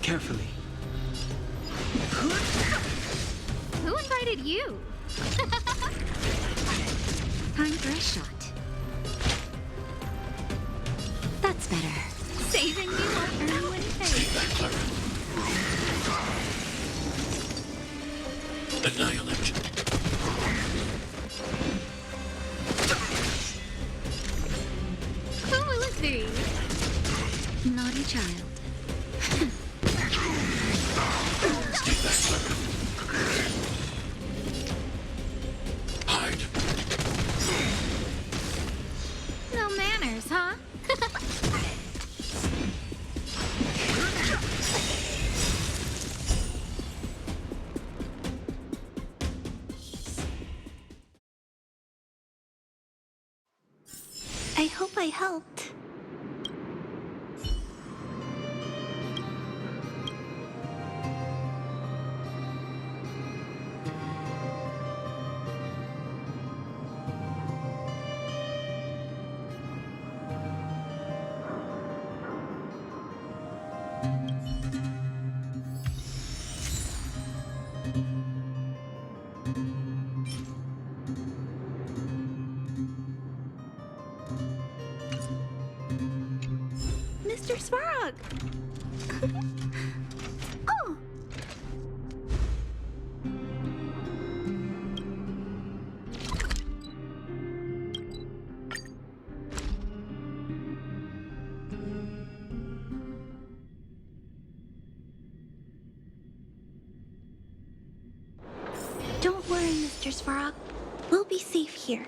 carefully. Who invited you? Time for a shot. That's better. Saving you won't earn you any pay. Annihilate. Who will it be? Naughty child. Stay back, Clara. Hide. No manners, huh? I hope I helped. Mr. Svarog! Oh! Don't worry, Mr. Svarog. We'll be safe here.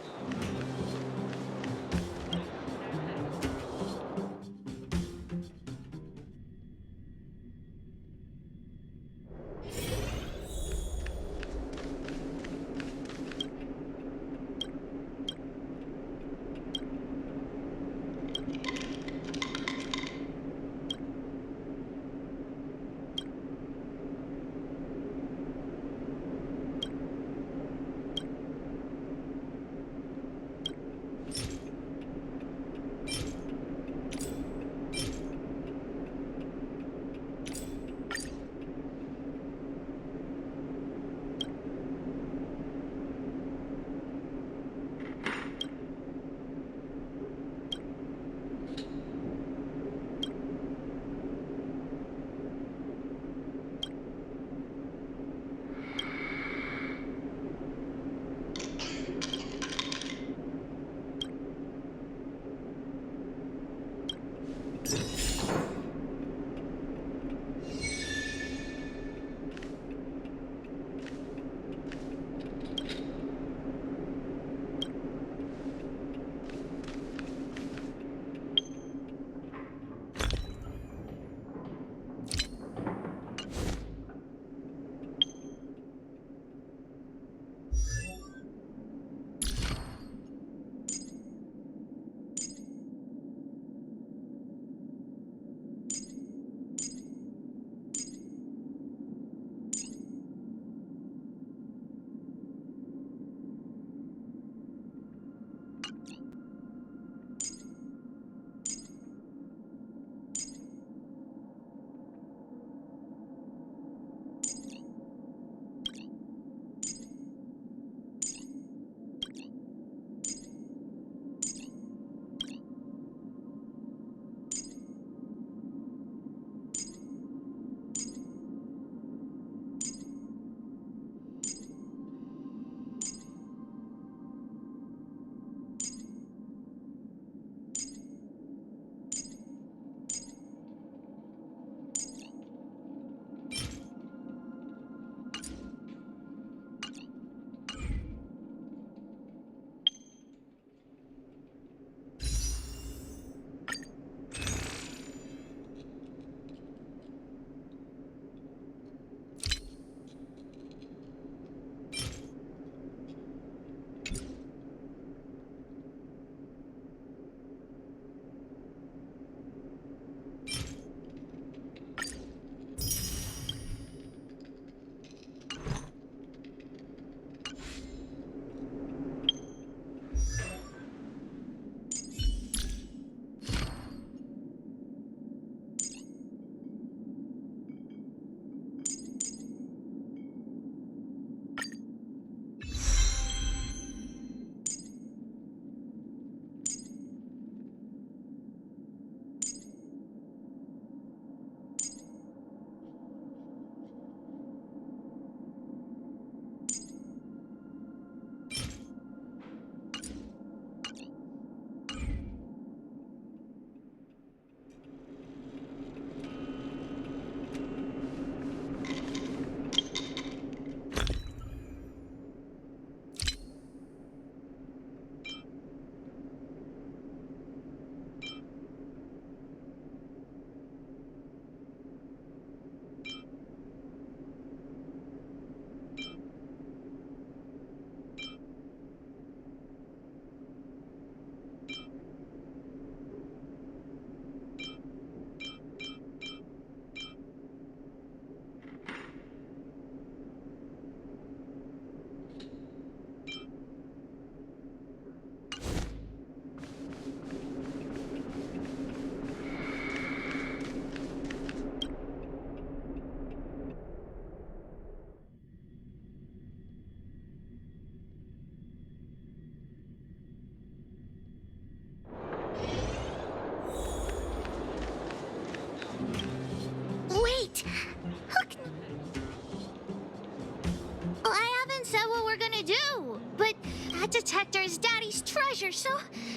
Well, I haven't said what we're gonna do, but that detector is Daddy's treasure, so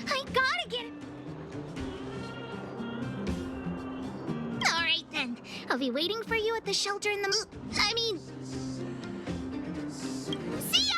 I gotta get it. All right then, I'll be waiting for you at the shelter in the. I mean, see ya.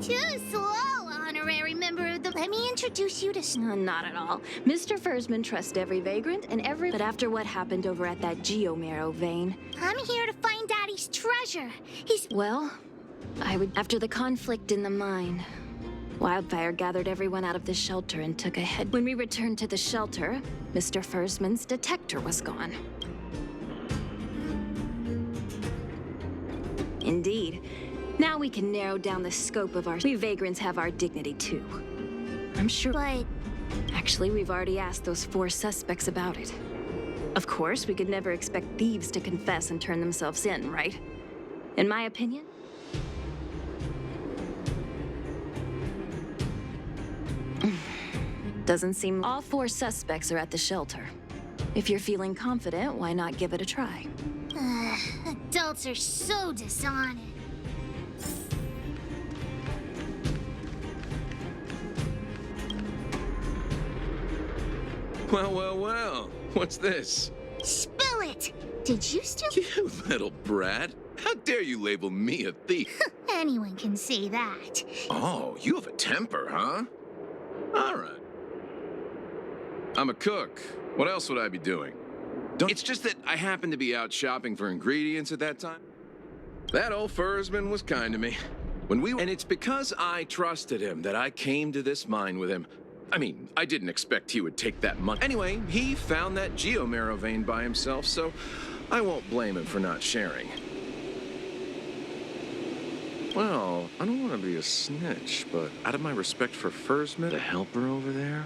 Too slow, honorary member of the. Let me introduce you to. Not at all. Mr. Fursman trusts every vagrant and every. But after what happened over at that Geomarrow vein. I'm here to find Daddy's treasure. He's. Well, I would. After the conflict in the mine, Wildfire gathered everyone out of the shelter and took a head. When we returned to the shelter, Mr. Fursman's detector was gone. Indeed. Now we can narrow down the scope of our... We vagrants have our dignity, too. I'm sure... But. Actually, we've already asked those 4 suspects about it. Of course, we could never expect thieves to confess and turn themselves in, right? In my opinion... Doesn't seem... All 4 suspects are at the shelter. If you're feeling confident, why not give it a try? Adults are so dishonest. Well, well, well. What's this? Spill it! Did you steal? You little brat. How dare you label me a thief? Anyone can say that. Oh, you have a temper, huh? All right. I'm a cook. What else would I be doing? It's just that I happened to be out shopping for ingredients at that time. That old Fursman was kind to me. And it's because I trusted him that I came to this mine with him. I mean, I didn't expect he would take that money. Anyway, he found that geomarrow vein by himself, so I won't blame him for not sharing. Well, I don't want to be a snitch, but out of my respect for Fursman, the helper over there,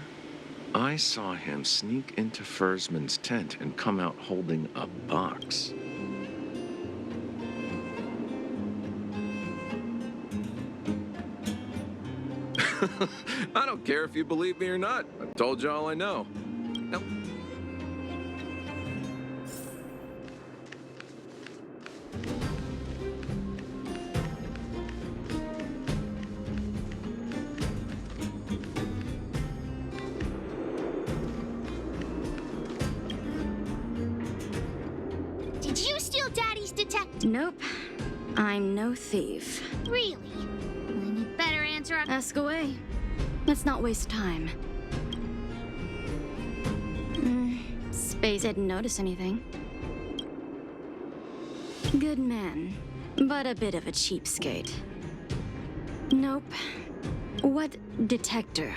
I saw him sneak into Fursman's tent and come out holding a box. I don't care if you believe me or not. I've told you all I know. Now, Did you steal Daddy's detector? Nope. I'm no thief. Really? Then you better answer our... Ask away. Let's not waste time. Space didn't notice anything. Good man, but a bit of a cheapskate. Nope. What detector?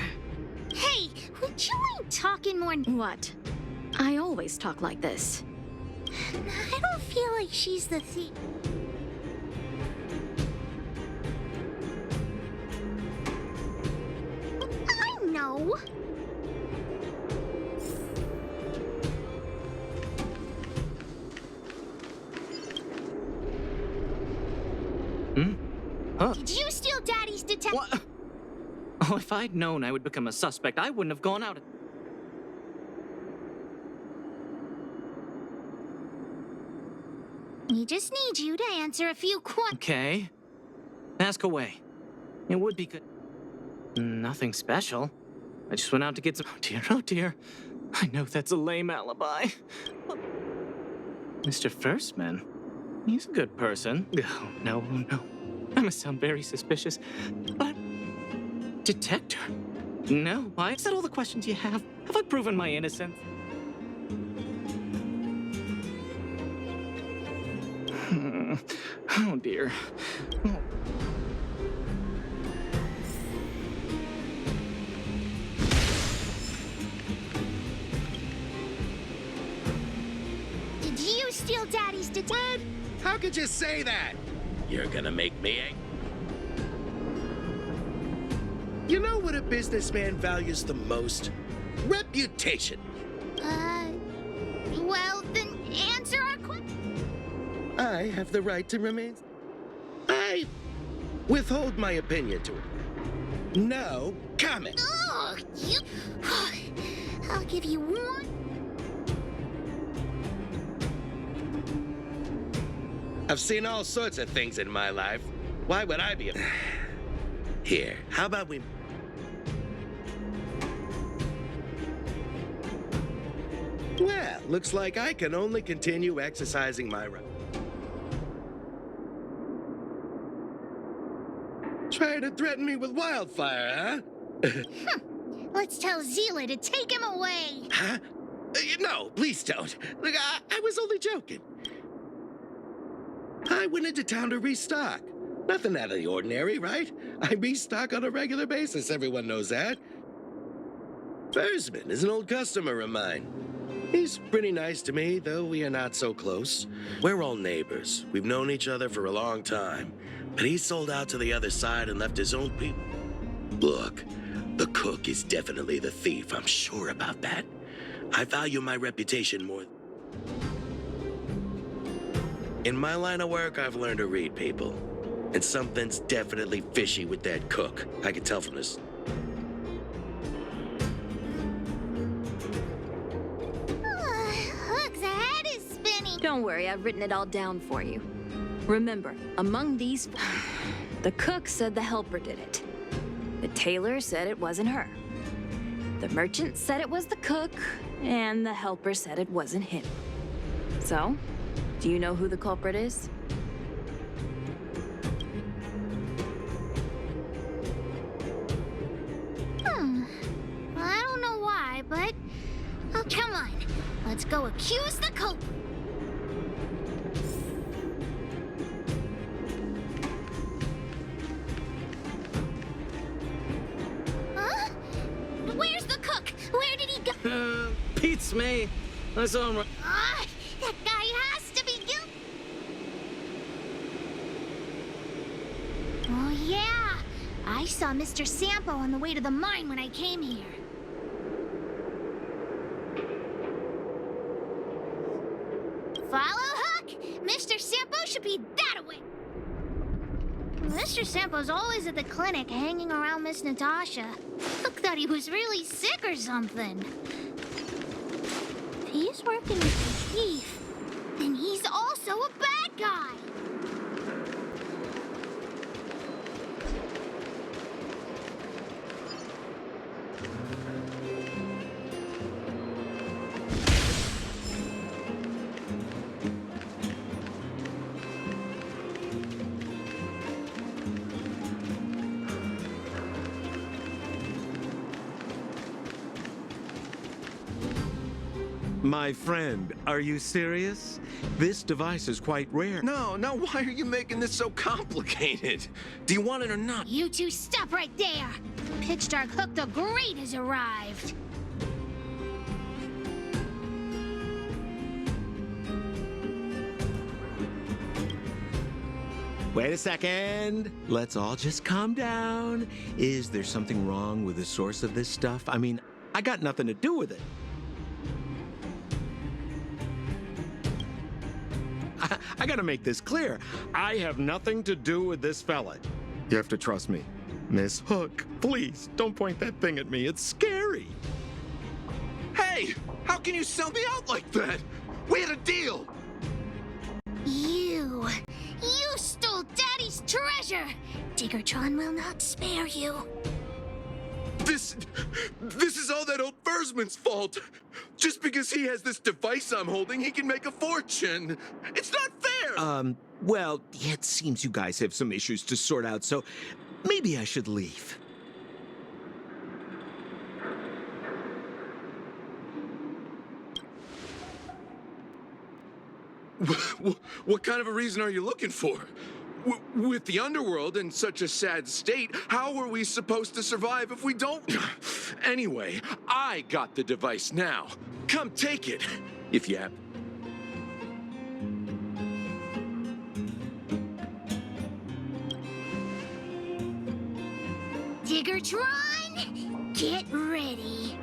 Hey, would you mind talking more? What? I always talk like this. I don't feel like she's the thief. I know. Huh? Did you steal Daddy's detector? What? Oh, if I'd known I would become a suspect, I wouldn't have gone out. We just need you to answer a few questions. Okay. Ask away. It would be good. Nothing special. I just went out to get some... Oh dear, oh dear. I know that's a lame alibi. Mr. Firstman, he's a good person. Oh, no, no. I must sound very suspicious, but... Detector? No, why? Is that all the questions you have? Have I proven my innocence? Oh dear. Oh. Did you steal Daddy's detector? What? How could you say that? You're gonna make me angry. You know what a businessman values the most? Reputation. Well, then answer our question. I have the right to remain... I withhold my opinion to it. No comment. Ugh, you... I'll give you one. I've seen all sorts of things in my life. Why would I be a... Here, how about we... Well, looks like I can only continue exercising my right. Try to threaten me with wildfire, huh? Let's tell Zila to take him away. Huh? No, please don't. Look, I was only joking. I went into town to restock. Nothing out of the ordinary, right? I restock on a regular basis, everyone knows that. Fursman is an old customer of mine. He's pretty nice to me, though we are not so close. We're all neighbors. We've known each other for a long time. But he sold out to the other side and left his own people. Look, the cook is definitely the thief. I'm sure about that. I value my reputation more. In my line of work, I've learned to read people. And something's definitely fishy with that cook. I can tell from this. Look, the head is spinning. Don't worry, I've written it all down for you. Remember, among these, the cook said the helper did it. The tailor said it wasn't her. The merchant said it was the cook, and the helper said it wasn't him. So, do you know who the culprit is? I don't know why, but... Oh, come on. Let's go accuse the culprit. Huh? Where's the cook? Where did he go? Pete's me. I saw him. Ah, that guy has to be guilty. Oh, yeah. I saw Mr. Sampo on the way to the mine when I came here. Follow Hook! Mr. Sampo should be that way. Mr. Sampo's always at the clinic hanging around Miss Natasha. Hook thought he was really sick or something. If he's working with the thief, then he's also a bad guy. My friend, are you serious? This device is quite rare. No, why are you making this so complicated? Do you want it or not? You two stop right there. Pitch Dark Hook the Great has arrived. Wait a second. Let's all just calm down. Is there something wrong with the source of this stuff? I mean, I got nothing to do with it. I gotta make this clear. I have nothing to do with this fella. You have to trust me. Miss Hook, please, don't point that thing at me. It's scary. Hey, how can you sell me out like that? We had a deal. You stole Daddy's treasure. Diggertron will not spare you. This is all that old Versman's fault. Just because he has this device I'm holding, he can make a fortune. It's not fair. Well, it seems you guys have some issues to sort out, so maybe I should leave. What kind of a reason are you looking for? With the underworld in such a sad state, how are we supposed to survive if we don't? Anyway, I got the device now. Come take it, if you have. Diggertron, get ready.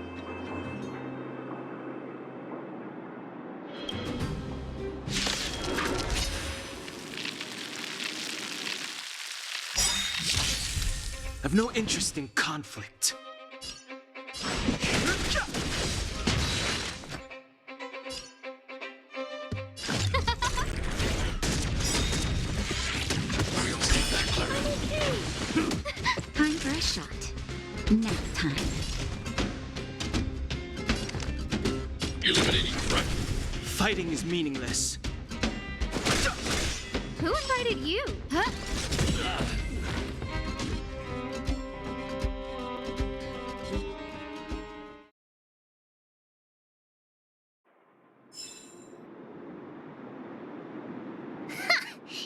I've no interest in conflict. Time for a shot. Nap time. Eliminating threat. Fighting is meaningless. Who invited you? Huh?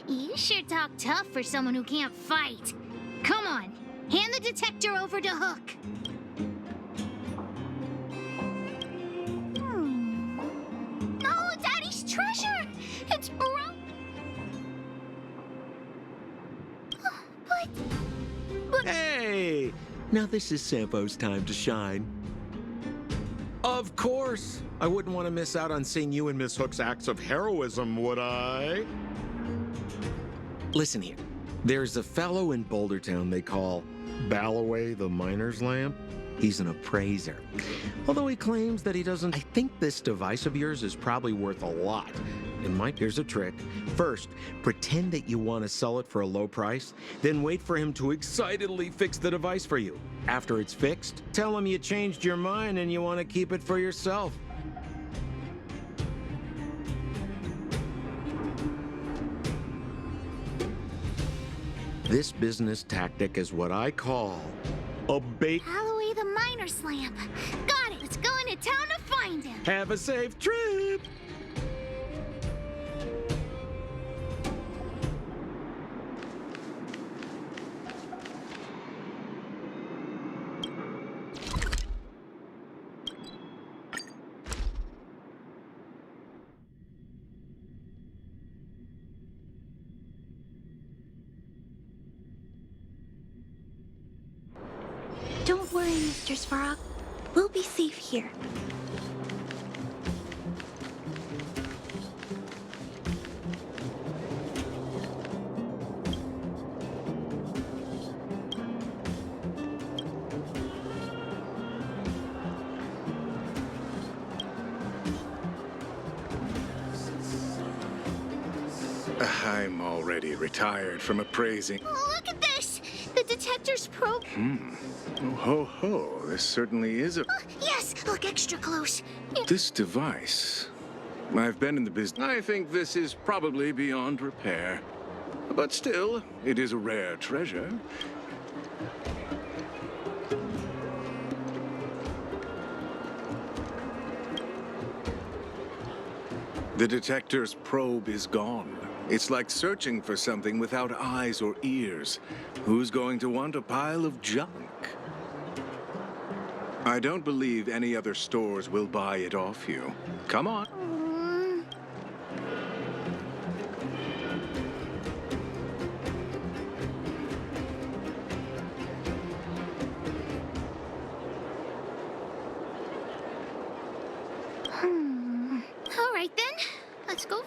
You sure talk tough for someone who can't fight. Come on, hand the detector over to Hook. No, Daddy's treasure! It's broke. But Hey! Now this is Sampo's time to shine. Of course! I wouldn't want to miss out on seeing you and Miss Hook's acts of heroism, would I? Listen here. There's a fellow in Bouldertown they call Balloway the Miner's Lamp. He's an appraiser. Although he claims that he doesn't, I think this device of yours is probably worth a lot. Here's a trick. First, pretend that you want to sell it for a low price, then wait for him to excitedly fix the device for you. After it's fixed, tell him you changed your mind and you want to keep it for yourself. This business tactic is what I call a bait. Alloway the miner's lamp. Got it. Let's go into town to find him. Have a safe trip! Don't worry, Mr. Svarog. We'll be safe here. I'm already retired from appraising. Oh, look at this! The detector's probe. Oh, ho, ho. This certainly is a... Yes, look extra close. This device... I've been in the business. I think this is probably beyond repair. But still, it is a rare treasure. The detector's probe is gone. It's like searching for something without eyes or ears. Who's going to want a pile of junk? I don't believe any other stores will buy it off you. Come on. All right then, let's go.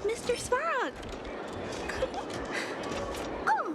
Mr. Svarog! Oh!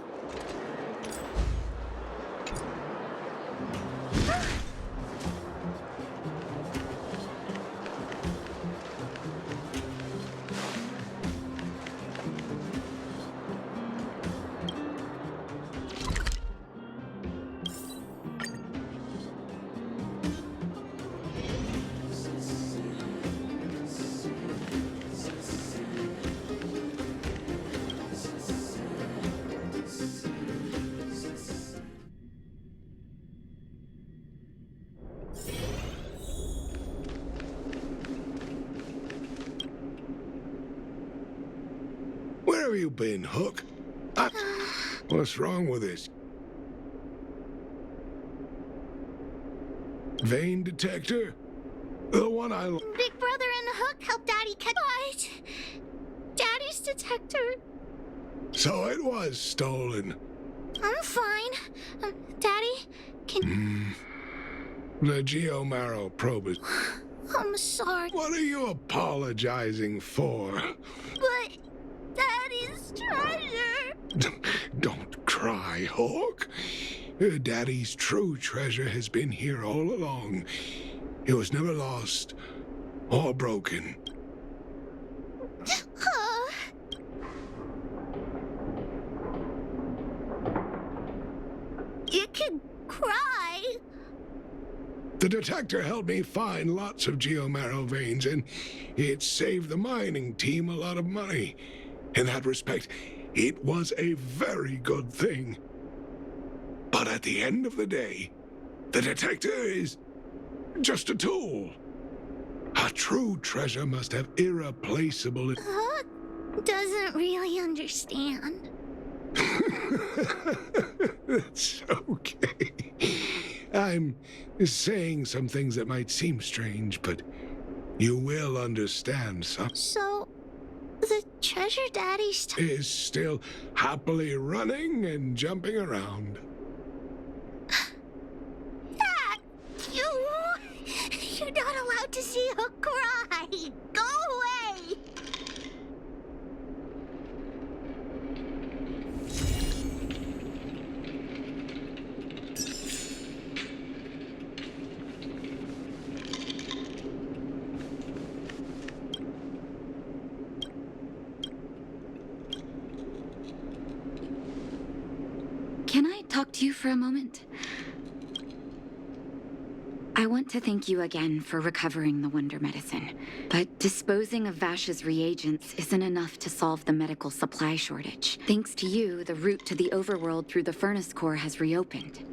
Where have you been, Hook? What's wrong with this? Vein detector? The one I... Big Brother and the Hook helped Daddy catch what? Daddy's detector. So it was stolen. I'm fine. Daddy, can... The Geomarrow probe is... I'm sorry. What are you apologizing for? But Daddy's treasure. Don't cry, Hawk. Daddy's true treasure has been here all along. It was never lost or broken. You can cry. The detector helped me find lots of geomarrow veins, and it saved the mining team a lot of money. In that respect, it was a very good thing. But at the end of the day, the detector is just a tool. A true treasure must have irreplaceable... Hook doesn't really understand. That's okay. I'm saying some things that might seem strange, but you will understand some. So, the treasure Daddy's... Is still happily running and jumping around. Dad, you... want to see her cry. Go away. Can I talk to you for a moment? I want to thank you again for recovering the Wonder Medicine. But disposing of Vash's reagents isn't enough to solve the medical supply shortage. Thanks to you, the route to the overworld through the furnace core has reopened.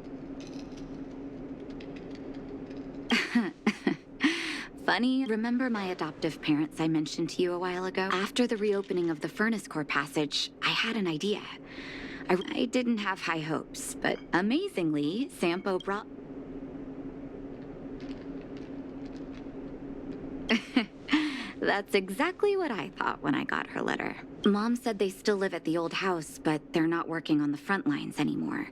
Funny, remember my adoptive parents I mentioned to you a while ago? After the reopening of the furnace core passage, I had an idea. I didn't have high hopes, but amazingly, Sampo brought... That's exactly what I thought when I got her letter. Mom said they still live at the old house, but they're not working on the front lines anymore.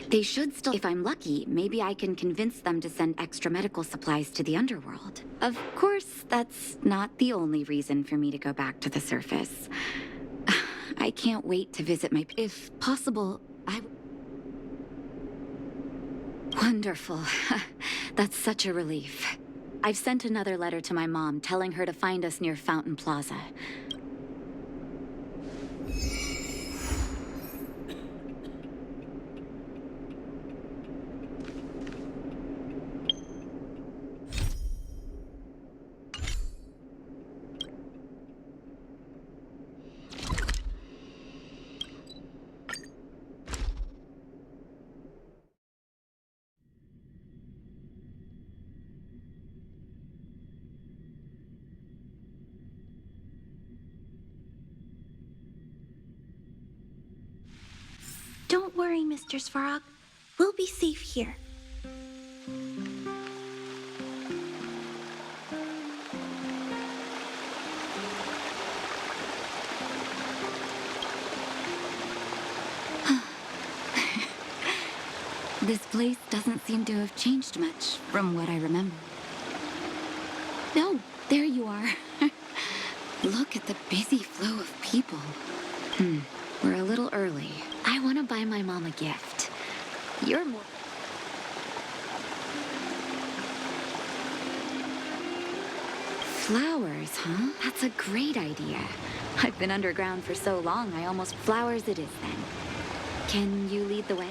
They should still... If I'm lucky, maybe I can convince them to send extra medical supplies to the underworld. Of course, that's not the only reason for me to go back to the surface. I can't wait to visit my... If possible, Wonderful. That's such a relief. I've sent another letter to my mom telling her to find us near Fountain Plaza. Don't worry, Mr. Svarog. We'll be safe here. This place doesn't seem to have changed much from what I remember. No, there you are. Look at the busy flow of people. We're a little early. I want to buy my mom a gift. You're more... Flowers, huh? That's a great idea. I've been underground for so long, I almost... Flowers it is, then. Can you lead the way?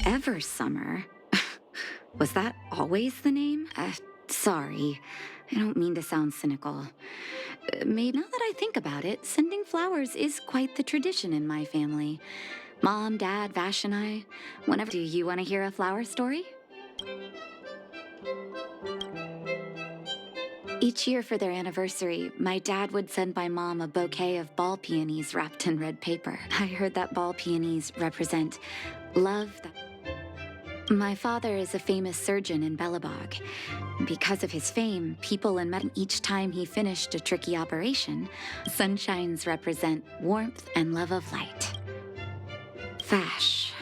Ever Summer? Was that always the name? Sorry. I don't mean to sound cynical. Maybe now that I think about it, sending flowers is quite the tradition in my family. Mom, Dad, Vash, and I. Whenever... Do you want to hear a flower story? Each year for their anniversary, my dad would send my mom a bouquet of ball peonies wrapped in red paper. I heard that ball peonies represent love. My father is a famous surgeon in Belobog. Because of his fame, people in medicine, each time he finished a tricky operation, sunshines represent warmth and love of light. Vash.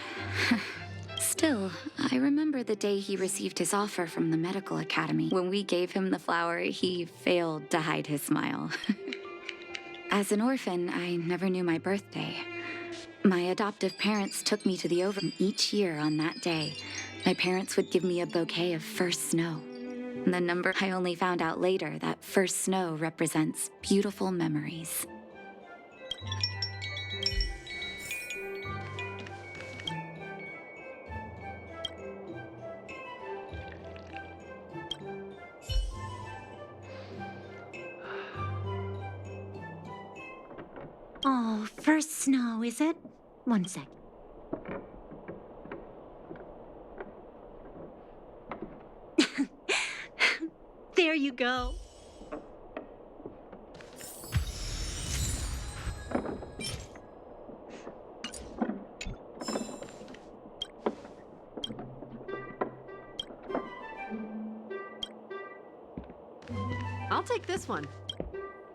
Still, I remember the day he received his offer from the medical academy. When we gave him the flower, he failed to hide his smile. As an orphan, I never knew my birthday. My adoptive parents took me to the overworld each year on that day. My parents would give me a bouquet of first snow. The number I only found out later that first snow represents beautiful memories. Oh, first snow, is it? One sec. go. I'll take this one.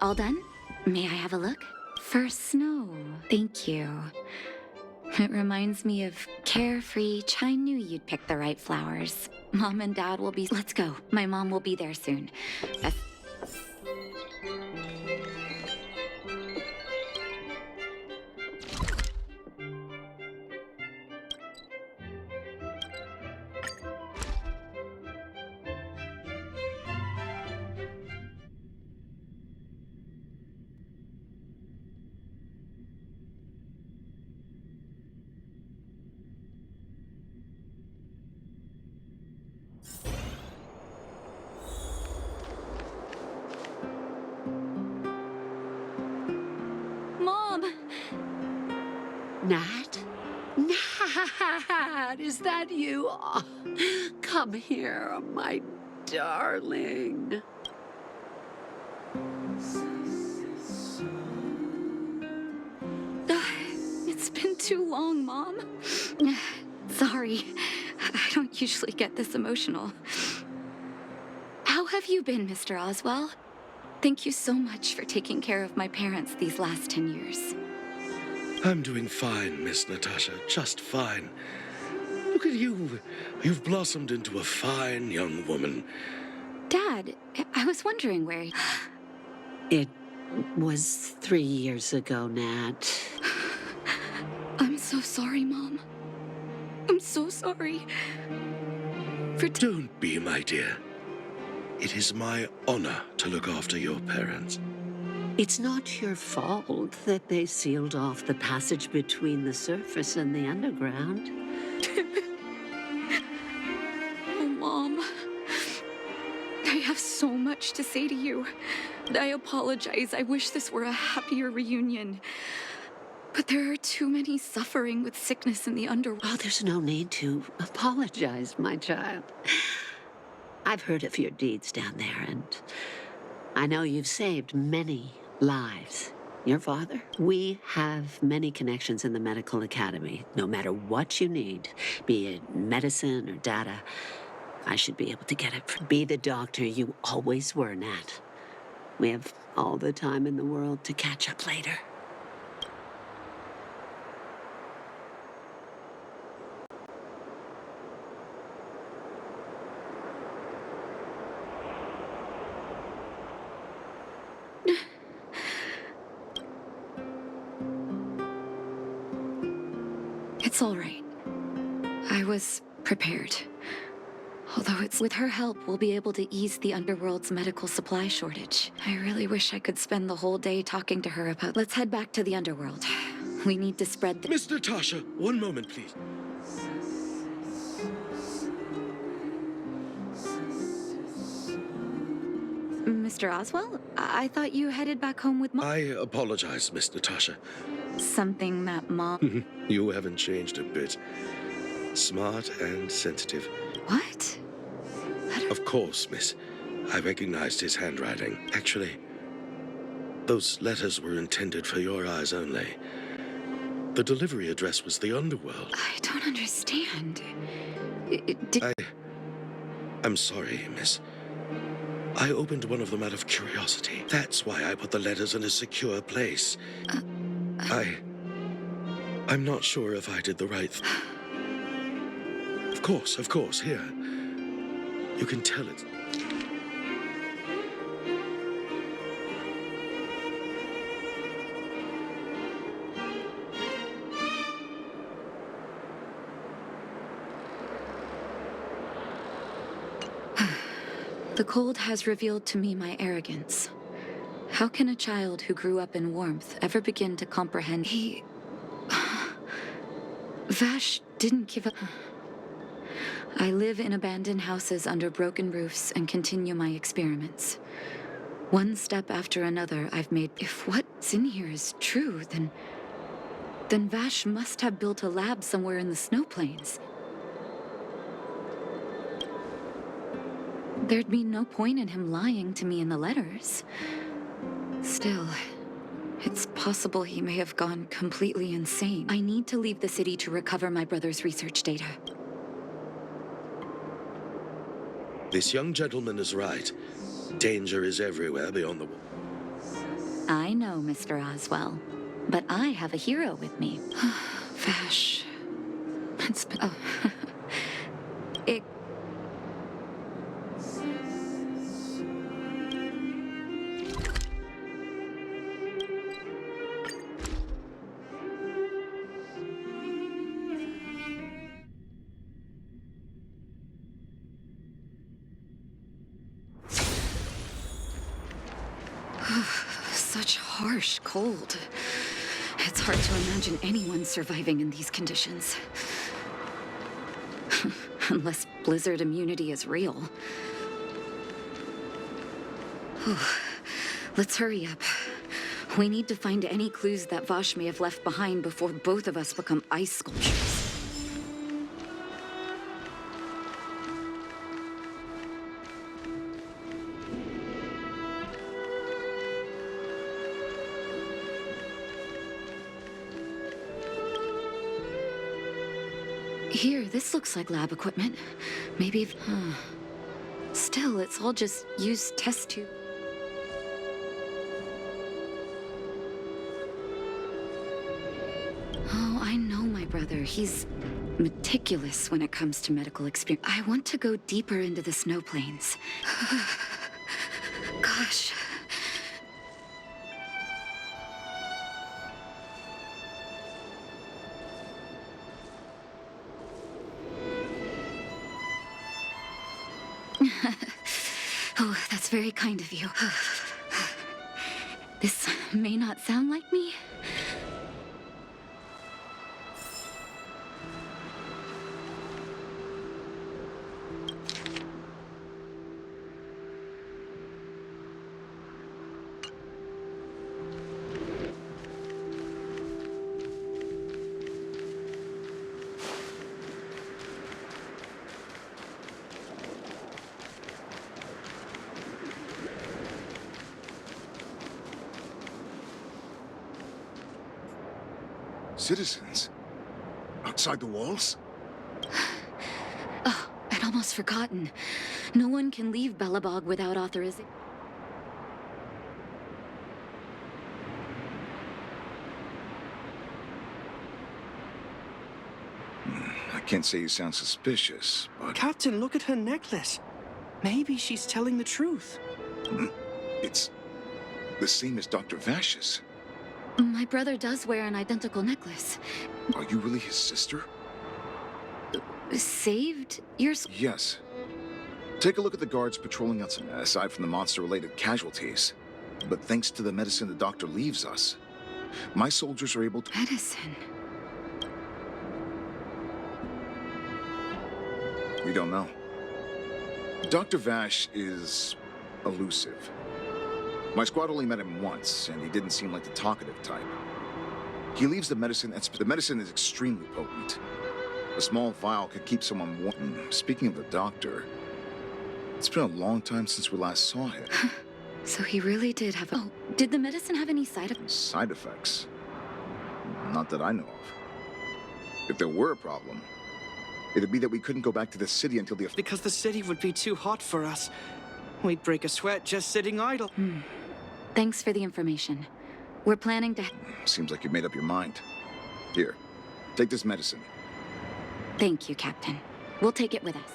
All done? May I have a look? First snow. Thank you. It reminds me of carefree. I knew you'd pick the right flowers. Mom and Dad will be... Let's go. My mom will be there soon. Mom! Nat? Nat, is that you? Oh, come here, my darling. It's been too long, Mom. Sorry. I don't usually get this emotional. How have you been, Mr. Oswell? Thank you so much for taking care of my parents these last 10 years. I'm doing fine, Miss Natasha, just fine. Look at you. You've blossomed into a fine young woman. Dad, I was wondering where... It was 3 years ago, Nat. I'm so sorry, Mom. I'm so sorry. Don't be, my dear. It is my honor to look after your parents. It's not your fault that they sealed off the passage between the surface and the underground. Oh, Mom. I have so much to say to you. I apologize. I wish this were a happier reunion. But there are too many suffering with sickness in the underworld. Oh, there's no need to apologize, my child. I've heard of your deeds down there, and I know you've saved many lives. Your father? We have many connections in the medical academy. No matter what you need, be it medicine or data, I should be able to get it. Be the doctor you always were, Nat. We have all the time in the world to catch up later. It's all right. I was prepared. Although it's with her help, we'll be able to ease the underworld's medical supply shortage. I really wish I could spend the whole day talking to her about... Let's head back to the underworld. We need to spread the... Miss Natasha, one moment, please. Mr. Oswell? I thought you headed back home with Mom. I apologize, Miss Natasha. Something that Mom... You haven't changed a bit. Smart and sensitive. What? Of course, miss. I recognized his handwriting. Actually, those letters were intended for your eyes only. The delivery address was the underworld. I don't understand. I'm sorry, miss. I opened one of them out of curiosity. That's why I put the letters in a secure place. I'm not sure if I did the right thing. Of course, here. You can tell it. The cold has revealed to me my arrogance. How can a child who grew up in warmth ever begin to comprehend Vash didn't give up. I live in abandoned houses under broken roofs and continue my experiments. One step after another I've made. If what's in here is true, then Vash must have built a lab somewhere in the snow plains. There'd be no point in him lying to me in the letters. Still, it's possible he may have gone completely insane. I need to leave the city to recover my brother's research data. This young gentleman is right. Danger is everywhere beyond the... I know, Mr. Oswell, but I have a hero with me. Vash. It's been... Oh. It... Such harsh cold. It's hard to imagine anyone surviving in these conditions. Unless blizzard immunity is real. Let's hurry up. We need to find any clues that Vash may have left behind before both of us become ice sculptures. Here, this looks like lab equipment. Maybe if... Still, it's all just used test tube. Oh, I know my brother. He's meticulous when it comes to medical experience. I want to go deeper into the snow plains. Gosh. Oh, that's very kind of you. This may not sound like me. Citizens? Outside the walls? Oh, I'd almost forgotten. No one can leave Belobog without authorization. I can't say you sound suspicious, but... Captain, look at her necklace. Maybe she's telling the truth. It's the same as Dr. Vash's. My brother does wear an identical necklace. Are you really his sister? Saved? You're... Yes. Take a look at the guards patrolling outside, aside from the monster-related casualties. But thanks to the medicine the doctor leaves us, my soldiers are able to... Medicine? We don't know. Dr. Vash is elusive. My squad only met him once, and he didn't seem like the talkative type. He leaves the medicine, and the medicine is extremely potent. A small vial could keep someone warm. Speaking of the doctor, it's been a long time since we last saw him. So he really did have a... Oh, did the medicine have any side effects? Side effects? Not that I know of. If there were a problem, it'd be that we couldn't go back to the city until the... Because the city would be too hot for us. We'd break a sweat just sitting idle. Thanks for the information. We're planning to... Seems like you've made up your mind. Here, take this medicine. Thank you, Captain. We'll take it with us.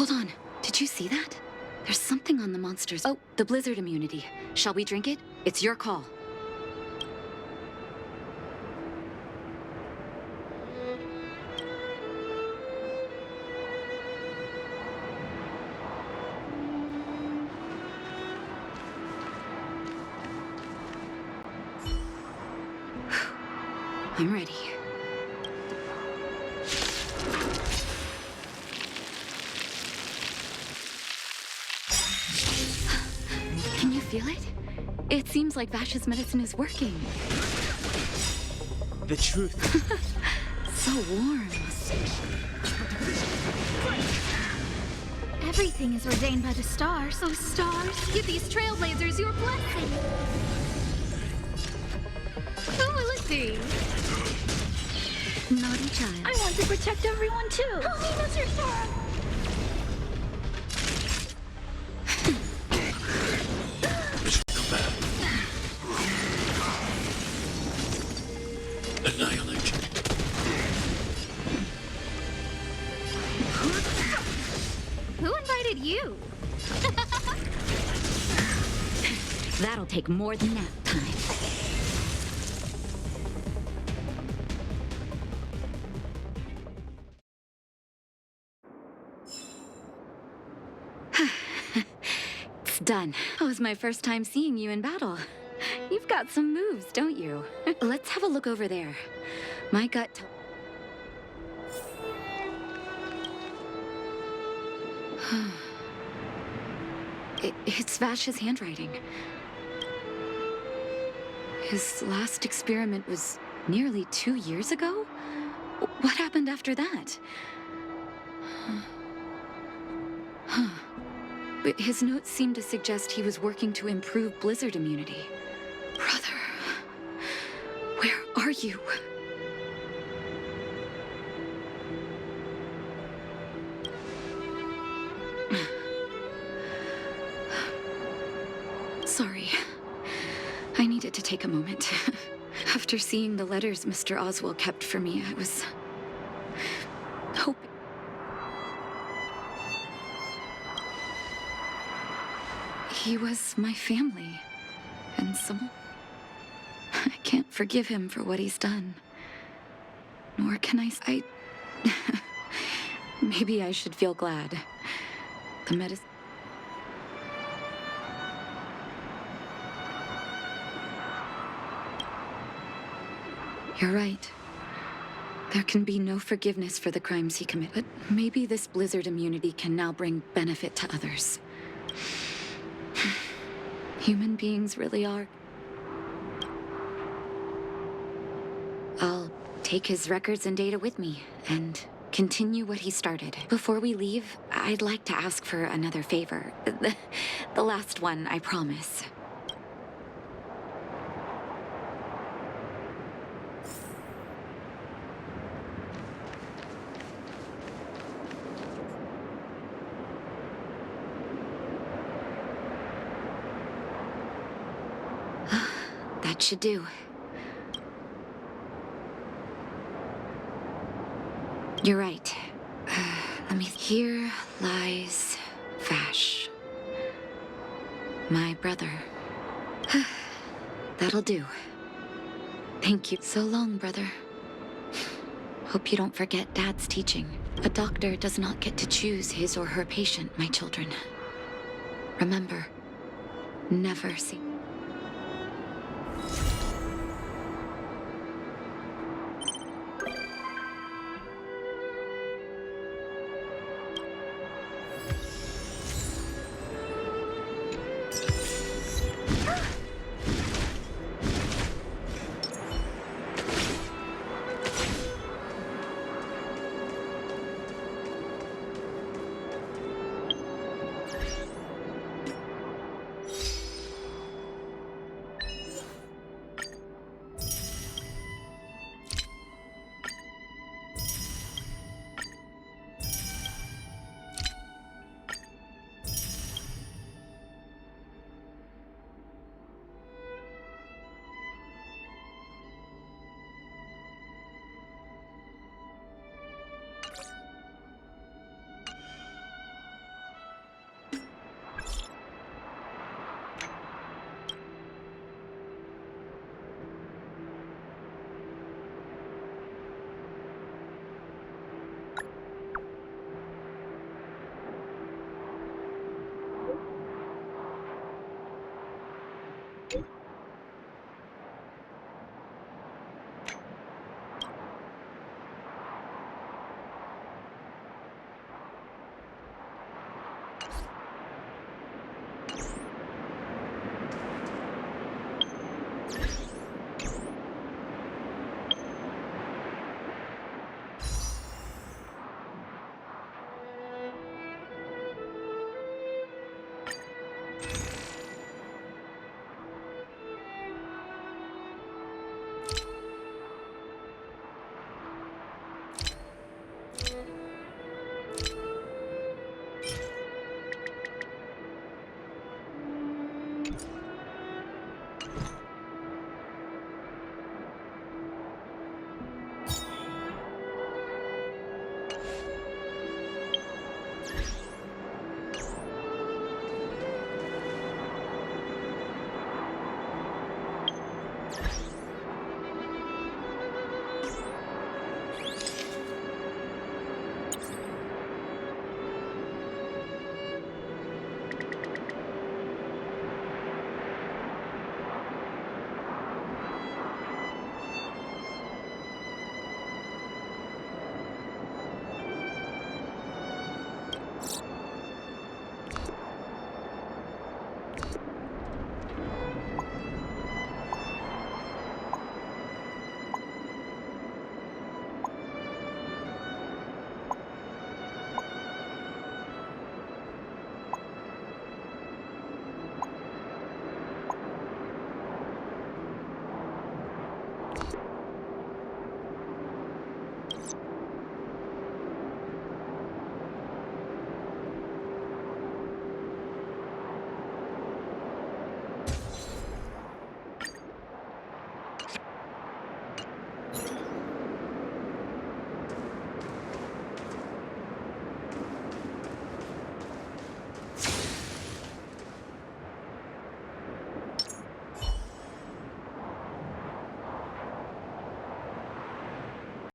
Hold on. Did you see that? There's something on the monsters. Oh, the blizzard immunity. Shall we drink it? It's your call. I'm ready. Can you feel it? It seems like Vash's medicine is working. The truth. So warm. Everything is ordained by the stars, so stars, give these trailblazers your blessing. Who will it be? Naughty child. I want to protect everyone too. Help me, Mr. Sora. Annihilate. Who invited you? That'll take more than nap time. It's done. It was my first time seeing you in battle. You've got some moves, don't you? Let's have a look over there. My gut It's Vash's handwriting. His last experiment was nearly 2 years ago? What happened after that? But his notes seem to suggest he was working to improve blizzard immunity. Brother, where are you? Sorry. I needed to take a moment. After seeing the letters Mr. Oswald kept for me, I was hoping. He was my family, and someone. I can't forgive him for what he's done. Nor can I. Maybe I should feel glad. The medicine. You're right. There can be no forgiveness for the crimes he committed. But maybe this blizzard immunity can now bring benefit to others. Human beings really are. I'll take his records and data with me and continue what he started. Before we leave, I'd like to ask for another favor. The last one, I promise. That should do. You're right. Here lies Vash. My brother. That'll do. Thank you. So long, brother. Hope you don't forget Dad's teaching. A doctor does not get to choose his or her patient, my children. Remember, never see.